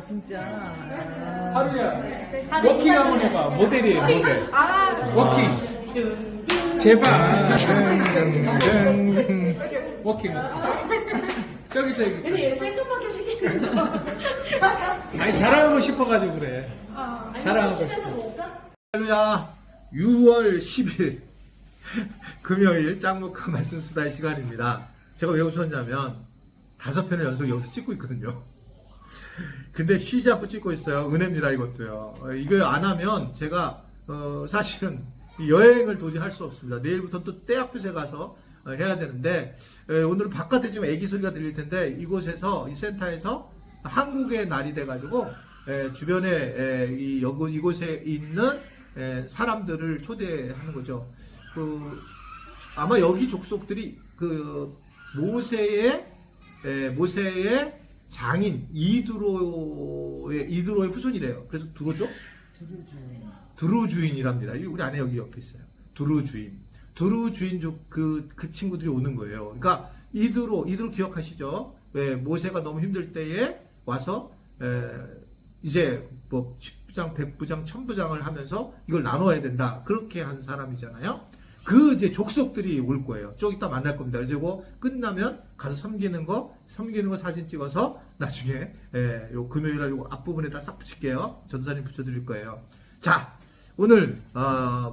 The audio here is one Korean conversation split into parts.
진짜. 하루야, 워킹 한번 해봐. 모델이에요, 모델. 워킹. 제발. 워킹. 저기서 얘기. 아니 생존밖에 시키는 거. 아니, 자랑하고 싶어가지고 그래. 자랑하고 싶어. 할렐루야. 6월 10일 금요일 짱목한 말씀 수다의 시간입니다. 제가 왜 웃었냐면 5편을 연속 여기서 찍고 있거든요. 근데 쉬지 않고 찍고 있어요. 은혜입니다, 이것도요. 이거 안 하면 제가 사실은 여행을 도저히 할 수 없습니다. 내일부터 또 때 앞에 가서 해야 되는데, 오늘 바깥에 지금 애기 소리가 들릴 텐데, 이곳에서, 이 센터에서 한국의 날이 돼가지고 주변에 이곳에 있는 사람들을 초대하는 거죠. 아마 여기 족속들이 모세의 장인 이드로의 후손이래요. 그래서 누구죠? 두루 주인이랍니다. 우리 아내 여기 옆에 있어요. 두루 주인족 그 친구들이 오는 거예요. 그러니까 이드로 기억하시죠? 모세가 너무 힘들 때에 와서 이제 뭐 10부장, 100부장, 1000부장을 하면서 이걸 나눠야 된다. 그렇게 한 사람이잖아요. 그 이제 족속들이 올 거예요. 좀 이따 만날 겁니다. 그리고 끝나면 가서 섬기는 거 사진 찍어서 나중에 요 금요일날 요 앞부분에다 싹 붙일게요. 전도사님 붙여드릴 거예요. 자, 오늘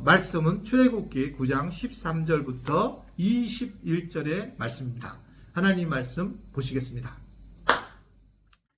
말씀은 출애굽기 9장 13절부터 21절의 말씀입니다. 하나님 말씀 보시겠습니다.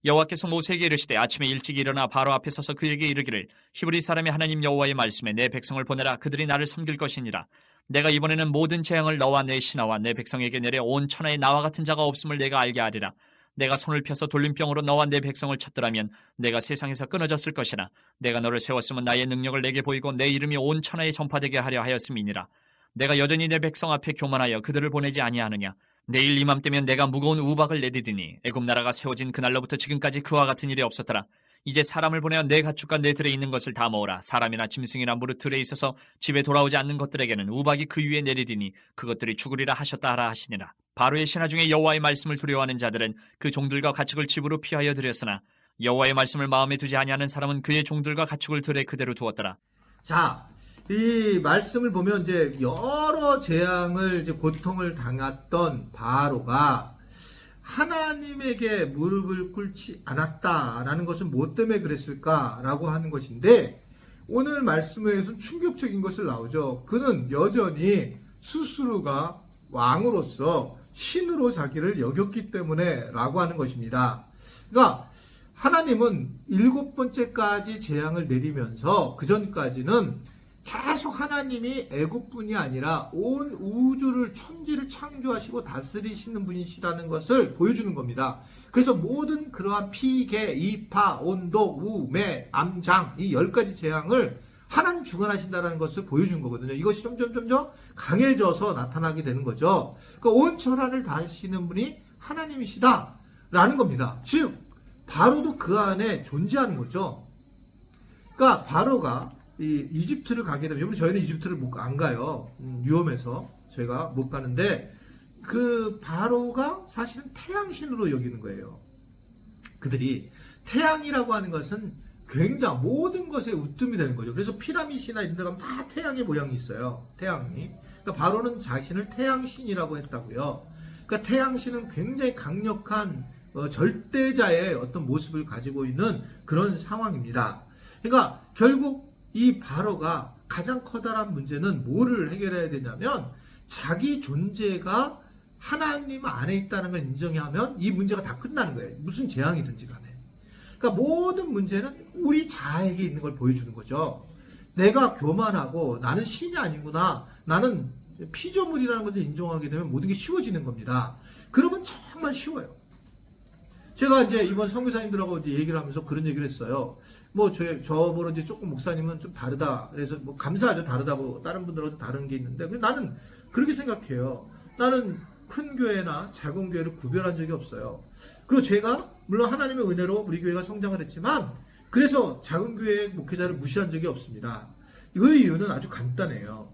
여호와께서 모세에게 이르시되 아침에 일찍 일어나 바로 앞에 서서 그에게 이르기를 히브리 사람의 하나님 여호와의 말씀에 내 백성을 보내라. 그들이 나를 섬길 것이니라. 내가 이번에는 모든 재앙을 너와 내 신하와 내 백성에게 내려 온 천하에 나와 같은 자가 없음을 내가 알게 하리라. 내가 손을 펴서 돌림병으로 너와 내 백성을 쳤더라면 내가 세상에서 끊어졌을 것이나 내가 너를 세웠으면 나의 능력을 내게 보이고 내 이름이 온 천하에 전파되게 하려 하였음이니라. 내가 여전히 내 백성 앞에 교만하여 그들을 보내지 아니하느냐. 내일 이맘때면 내가 무거운 우박을 내리리니 애굽 나라가 세워진 그날로부터 지금까지 그와 같은 일이 없었더라. 이제 사람을 보내어 내 가축과 내 들에 있는 것을 다 모으라. 사람이나 짐승이나 무릇 들에 있어서 집에 돌아오지 않는 것들에게는 우박이 그 위에 내리리니 그것들이 죽으리라 하셨다 하라 하시니라. 바로의 신하 중에 여호와의 말씀을 두려워하는 자들은 그 종들과 가축을 집으로 피하여 들였으나 여호와의 말씀을 마음에 두지 아니하는 사람은 그의 종들과 가축을 들에 그대로 두었더라. 자, 이 말씀을 보면 이제 여러 재앙을 고통을 당했던 바로가 하나님에게 무릎을 꿇지 않았다라는 것은 뭐 때문에 그랬을까라고 하는 것인데, 오늘 말씀에서는 충격적인 것을 나오죠. 그는 여전히 스스로가 왕으로서 신으로 자기를 여겼기 때문에 라고 하는 것입니다. 그러니까 하나님은 7번째까지 재앙을 내리면서 그 전까지는 계속 하나님이 애굽뿐이 아니라 온 우주를 천지를 창조하시고 다스리시는 분이시라는 것을 보여주는 겁니다. 그래서 모든 그러한 피계, 이파, 온도, 우, 매, 암장 이 10가지 재앙을 하나님 주관하신다는 것을 보여준 거거든요. 이것이 점점 강해져서 나타나게 되는 거죠. 그러니까 온 천하를 다스리시는 분이 하나님이시다라는 겁니다. 즉 바로도 그 안에 존재하는 거죠. 그러니까 바로가 이집트를 가게 되면, 여러분 저희는 이집트를 안 가요. 위험해서 저희가 못 가는데, 그 바로가 사실은 태양신으로 여기는 거예요. 그들이 태양이라고 하는 것은 굉장히 모든 것에 우뜸이 되는 거죠. 그래서 피라미드나 이런 데 가면 다 태양의 모양이 있어요. 태양이. 그러니까 바로는 자신을 태양신이라고 했다고요. 그러니까 태양신은 굉장히 강력한 절대자의 어떤 모습을 가지고 있는 그런 상황입니다. 그러니까 결국 이 바로가 가장 커다란 문제는 뭐를 해결해야 되냐면, 자기 존재가 하나님 안에 있다는 걸 인정하면 이 문제가 다 끝나는 거예요. 무슨 재앙이든지 간에. 그러니까 모든 문제는 우리 자아에게 있는 걸 보여주는 거죠. 내가 교만하고 나는 신이 아니구나, 나는 피조물이라는 것을 인정하게 되면 모든 게 쉬워지는 겁니다. 그러면 정말 쉬워요. 제가 이제 이번 선교사님들하고 이제 얘기를 하면서 그런 얘기를 했어요. 뭐 저보다 이제 조금 목사님은 좀 다르다. 그래서 뭐 감사하죠. 다르다고. 다른 분들하고 다른 게 있는데, 나는 그렇게 생각해요. 나는 큰 교회나 작은 교회를 구별한 적이 없어요. 그리고 제가 물론 하나님의 은혜로 우리 교회가 성장을 했지만, 그래서 작은 교회 목회자를 무시한 적이 없습니다. 그 이유는 아주 간단해요.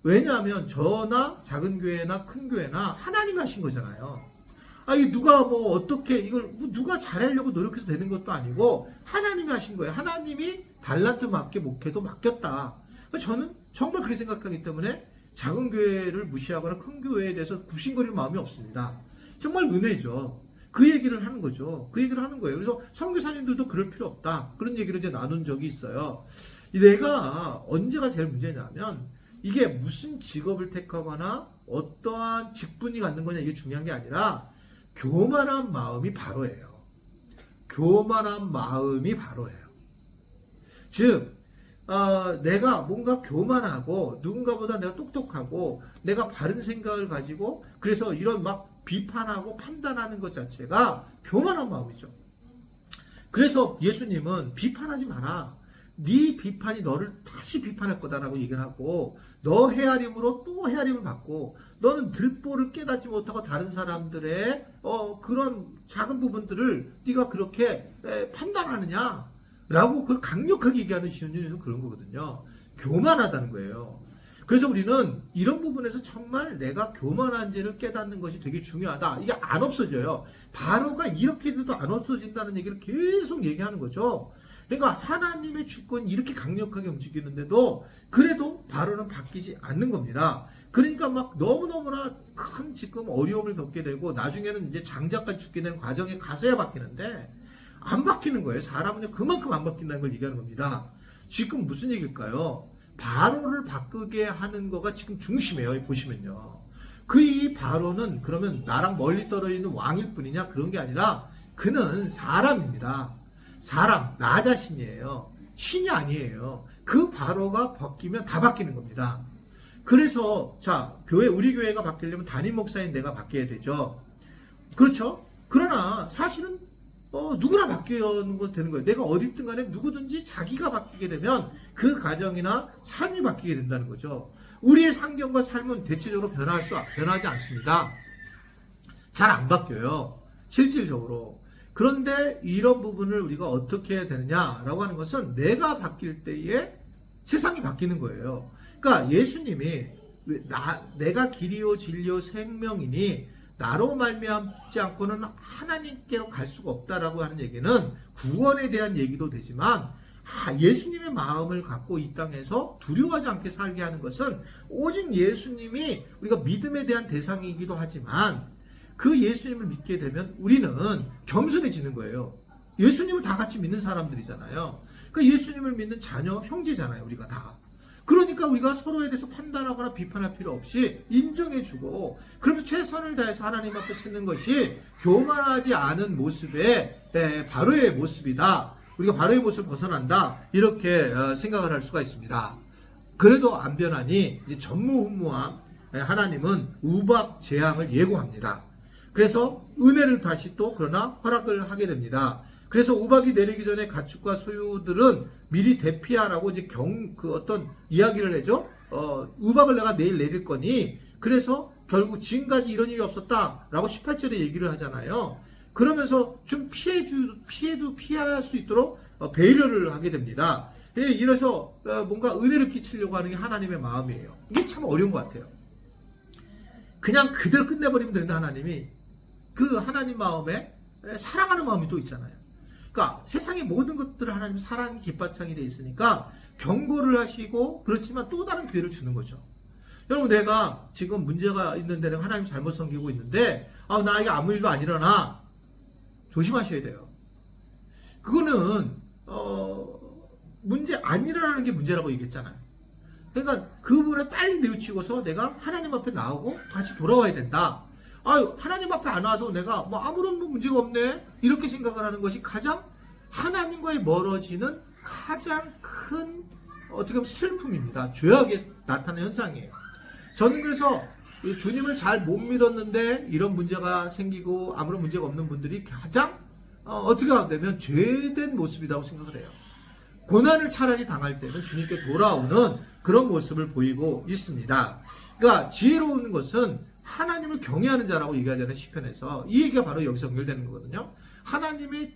왜냐하면 저나 작은 교회나 큰 교회나 하나님이 하신 거잖아요. 이 누가 뭐 어떻게 이걸 뭐 누가 잘하려고 노력해서 되는 것도 아니고 하나님이 하신 거예요. 하나님이 달란트 맡게 목회도 맡겼다. 저는 정말 그렇게 생각하기 때문에 작은 교회를 무시하거나 큰 교회에 대해서 굽신거릴 마음이 없습니다. 정말 은혜죠. 그 얘기를 하는 거죠. 그 얘기를 하는 거예요. 그래서 선교사님들도 그럴 필요 없다. 그런 얘기를 이제 나눈 적이 있어요. 내가 언제가 제일 문제냐면 이게 무슨 직업을 택하거나 어떠한 직분이 갖는 거냐 이게 중요한 게 아니라 교만한 마음이 바로예요. 교만한 마음이 바로예요. 즉 내가 뭔가 교만하고 누군가보다 내가 똑똑하고 내가 바른 생각을 가지고 그래서 이런 막 비판하고 판단하는 것 자체가 교만한 마음이죠. 그래서 예수님은 비판하지 마라. 네 비판이 너를 다시 비판할 거다라고 얘기를 하고 너 헤아림으로 또 헤아림을 받고 너는 들보를 깨닫지 못하고 다른 사람들의 그런 작은 부분들을 네가 그렇게 판단하느냐 라고 그걸 강력하게 얘기하는 시온유는 그런 거거든요. 교만하다는 거예요. 그래서 우리는 이런 부분에서 정말 내가 교만한지를 깨닫는 것이 되게 중요하다. 이게 안 없어져요. 바로가 이렇게 해도 안 없어진다는 얘기를 계속 얘기하는 거죠. 그러니까 하나님의 주권이 이렇게 강력하게 움직이는데도 그래도 바로는 바뀌지 않는 겁니다. 그러니까 막 너무너무나 큰 지금 어려움을 겪게 되고 나중에는 이제 장자까지 죽게 되는 과정에 가서야 바뀌는데 안 바뀌는 거예요. 사람은 그만큼 안 바뀐다는 걸 얘기하는 겁니다. 지금 무슨 얘기일까요? 바로를 바꾸게 하는 거가 지금 중심이에요. 보시면요. 이 바로는 그러면 나랑 멀리 떨어져 있는 왕일 뿐이냐? 그런 게 아니라 그는 사람입니다. 사람, 나 자신이에요. 신이 아니에요. 그 바로가 바뀌면 다 바뀌는 겁니다. 그래서 우리 교회가 바뀌려면 담임 목사인 내가 바뀌어야 되죠. 그렇죠? 그러나 사실은 누구나 바뀌는 거 되는 거예요. 내가 어디든 간에 누구든지 자기가 바뀌게 되면 그 가정이나 삶이 바뀌게 된다는 거죠. 우리의 상경과 삶은 대체적으로 변하지 않습니다. 잘 안 바뀌어요. 실질적으로. 그런데 이런 부분을 우리가 어떻게 해야 되느냐라고 하는 것은 내가 바뀔 때에 세상이 바뀌는 거예요. 그러니까 예수님이 내가 길이요 진리요 생명이니 나로 말미암지 않고는 하나님께로 갈 수가 없다라고 하는 얘기는 구원에 대한 얘기도 되지만 예수님의 마음을 갖고 이 땅에서 두려워하지 않게 살게 하는 것은 오직 예수님이 우리가 믿음에 대한 대상이기도 하지만 그 예수님을 믿게 되면 우리는 겸손해지는 거예요. 예수님을 다 같이 믿는 사람들이잖아요. 그러니까 예수님을 믿는 자녀, 형제잖아요. 우리가 다. 그러니까 우리가 서로에 대해서 판단하거나 비판할 필요 없이 인정해주고 그러면 최선을 다해서 하나님 앞에 쓰는 것이 교만하지 않은 모습의 바로의 모습이다. 우리가 바로의 모습을 벗어난다. 이렇게 생각을 할 수가 있습니다. 그래도 안 변하니 이제 전무후무한 하나님은 우박 재앙을 예고합니다. 그래서 은혜를 다시 또 그러나 허락을 하게 됩니다. 그래서 우박이 내리기 전에 가축과 소유들은 미리 대피하라고 이제 어떤 이야기를 해죠. 우박을 내가 내일 내릴 거니 그래서 결국 지금까지 이런 일이 없었다라고 18절에 얘기를 하잖아요. 그러면서 좀 피할 수 있도록 배려를 하게 됩니다. 이래서 뭔가 은혜를 끼치려고 하는 게 하나님의 마음이에요. 이게 참 어려운 것 같아요. 그냥 그대로 끝내버리면 되는데 하나님이 그 하나님 마음에 사랑하는 마음이 또 있잖아요. 그러니까 세상의 모든 것들을 하나님 사랑이 깃바탕이 되어 있으니까 경고를 하시고 그렇지만 또 다른 기회를 주는 거죠. 여러분 내가 지금 문제가 있는데 내가 하나님 잘못 섬기고 있는데 나에게 아무 일도 안 일어나. 조심하셔야 돼요. 그거는 문제 안 일어나는 게 문제라고 얘기했잖아요. 그러니까 그 부분을 빨리 뉘우치고서 내가 하나님 앞에 나오고 다시 돌아와야 된다. 하나님 앞에 안 와도 내가 아무런 문제가 없네 이렇게 생각을 하는 것이 가장 하나님과의 멀어지는 가장 큰 어떻게 보면 슬픔입니다. 죄악에 나타나는 현상이에요. 저는 그래서 주님을 잘 못 믿었는데 이런 문제가 생기고 아무런 문제가 없는 분들이 가장 어떻게 하면 죄된 모습이라고 생각을 해요. 고난을 차라리 당할 때는 주님께 돌아오는 그런 모습을 보이고 있습니다. 그러니까 지혜로운 것은 하나님을 경외하는 자라고 얘기하잖아요. 시편에서. 이 얘기가 바로 여기서 연결되는 거거든요. 하나님을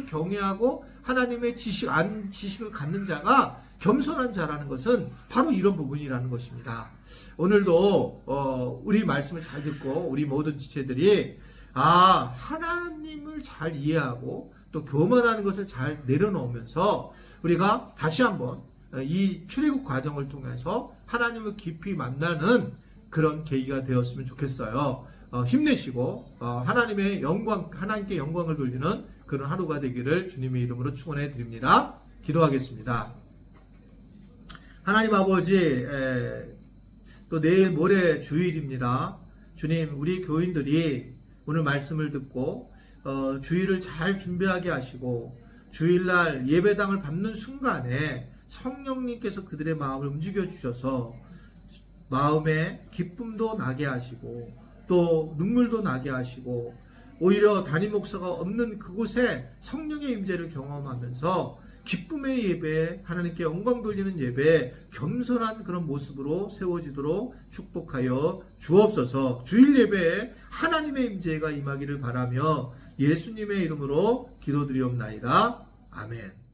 경외하고 하나님의 지식을 갖는 자가 겸손한 자라는 것은 바로 이런 부분이라는 것입니다. 오늘도 우리 말씀을 잘 듣고 우리 모든 지체들이 하나님을 잘 이해하고 또 교만하는 것을 잘 내려놓으면서 우리가 다시 한번 이 출애굽 과정을 통해서 하나님을 깊이 만나는 그런 계기가 되었으면 좋겠어요. 힘내시고 하나님의 영광, 하나님께 영광을 돌리는 그런 하루가 되기를 주님의 이름으로 축원해 드립니다. 기도하겠습니다. 하나님 아버지, 또 내일 모레 주일입니다. 주님, 우리 교인들이 오늘 말씀을 듣고 주일을 잘 준비하게 하시고 주일날 예배당을 밟는 순간에 성령님께서 그들의 마음을 움직여 주셔서 마음에 기쁨도 나게 하시고 또 눈물도 나게 하시고 오히려 담임 목사가 없는 그곳에 성령의 임재를 경험하면서 기쁨의 예배, 하나님께 영광 돌리는 예배, 겸손한 그런 모습으로 세워지도록 축복하여 주옵소서. 주일 예배에 하나님의 임재가 임하기를 바라며 예수님의 이름으로 기도드리옵나이다. 아멘.